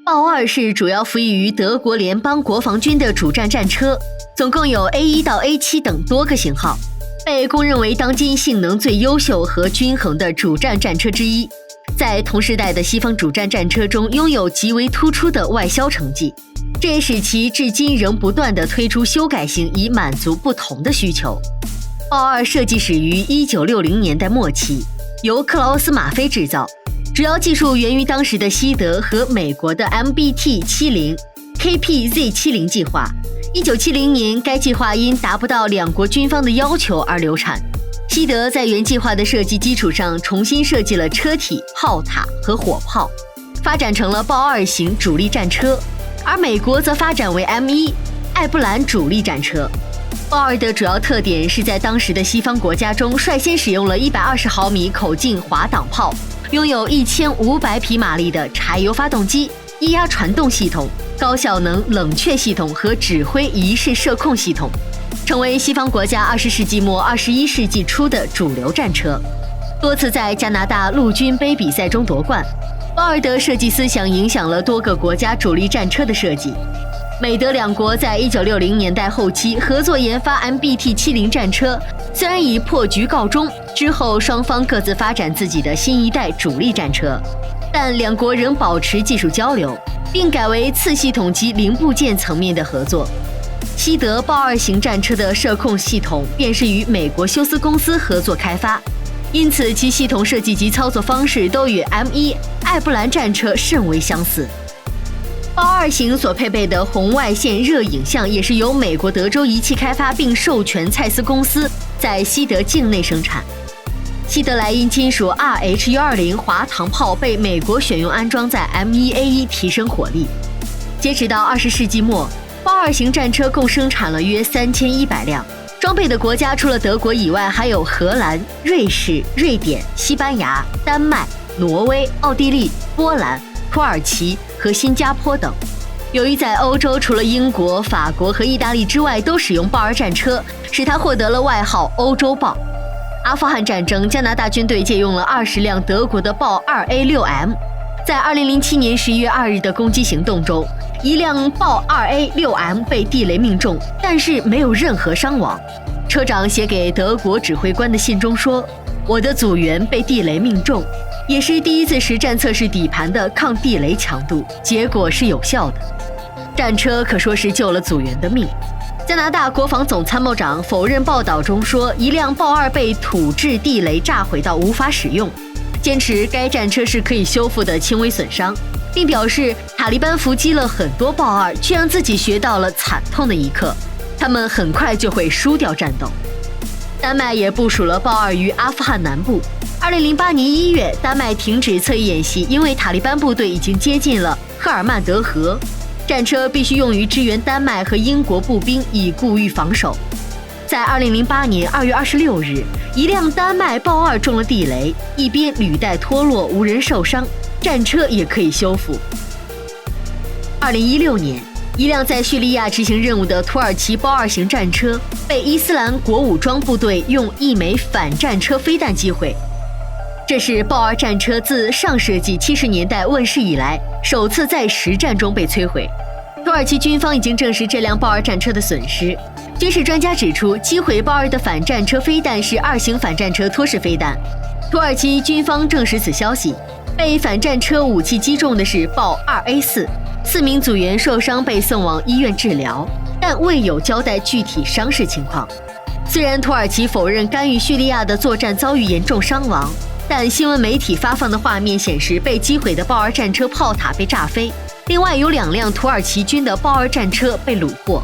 豹2是主要服役于德国联邦国防军的主战战车，总共有 A1 到 A7 等多个型号，被公认为当今性能最优秀和均衡的主战战车之一。在同时代的西方主战战车中拥有极为突出的外销成绩，这也使其至今仍不断地推出修改型以满足不同的需求。豹2设计始于1960年代末期，由克劳斯·马菲制造，主要技术源于当时的西德和美国的 MBT-70、KPZ-70 计划。1970年，该计划因达不到两国军方的要求而流产。西德在原计划的设计基础上重新设计了车体、炮塔和火炮，发展成了豹2型主力战车，而美国则发展为 M1 艾布兰主力战车。豹2的主要特点是在当时的西方国家中率先使用了120毫米口径滑挡炮，拥有1500匹马力的柴油发动机、液压传动系统、高效能冷却系统和指挥仪式射控系统，成为西方国家20世纪末21世纪初的主流战车，多次在加拿大陆军杯比赛中夺冠。豹2的设计思想影响了多个国家主力战车的设计。美德两国在1960年代后期合作研发 MBT-70 战车，虽然以破局告终，之后双方各自发展自己的新一代主力战车，但两国仍保持技术交流，并改为次系统及零部件层面的合作。西德豹2型战车的射控系统便是与美国休斯公司合作开发，因此其系统设计及操作方式都与 M1 艾布兰战车甚为相似。豹2型所配备的红外线热影像也是由美国德州仪器开发并授权蔡司公司在西德境内生产。西德莱茵金属 RH-120 滑膛炮被美国选用安装在 M1A1 提升火力。截止到20世纪末，豹2型战车共生产了约3100辆，装备的国家除了德国以外，还有荷兰、瑞士、瑞典、西班牙、丹麦、挪威、奥地利、波兰、土耳其和新加坡等。由于在欧洲除了英国、法国和意大利之外都使用豹2战车，使它获得了外号欧洲豹。阿富汗战争，加拿大军队借用了20辆德国的豹 2A6M。在2007年11月2日的攻击行动中，一辆豹 2A6M 被地雷命中，但是没有任何伤亡。车长写给德国指挥官的信中说：“我的组员被地雷命中，也是第一次实战测试底盘的抗地雷强度，结果是有效的。战车可说是救了组员的命。”加拿大国防总参谋长否认报道中说一辆豹2被土制地雷炸毁到无法使用，坚持该战车是可以修复的轻微损伤，并表示塔利班伏击了很多豹2，却让自己学到了惨痛的一课，他们很快就会输掉战斗。丹麦也部署了豹2于阿富汗南部。2008年1月，丹麦停止侧翼演习，因为塔利班部队已经接近了赫尔曼德河，战车必须用于支援丹麦和英国步兵，以固御防守。在2008年2月26日，一辆丹麦豹2中了地雷，一边履带脱落，无人受伤，战车也可以修复。2016年，一辆在叙利亚执行任务的土耳其豹2型战车被伊斯兰国武装部队用一枚反战车飞弹击毁，这是豹2战车自上世纪70年代问世以来首次在实战中被摧毁。土耳其军方已经证实这辆豹2战车的损失。军事专家指出，击毁豹2的反战车飞弹是2型反战车托式飞弹。土耳其军方证实此消息。被反战车武器击中的是豹 2A4，4名组员受伤被送往医院治疗，但未有交代具体伤势情况。虽然土耳其否认干预叙利亚的作战遭遇严重伤亡，但新闻媒体发放的画面显示，被击毁的豹2战车炮塔被炸飞，另外有2辆土耳其军的豹2战车被掳获。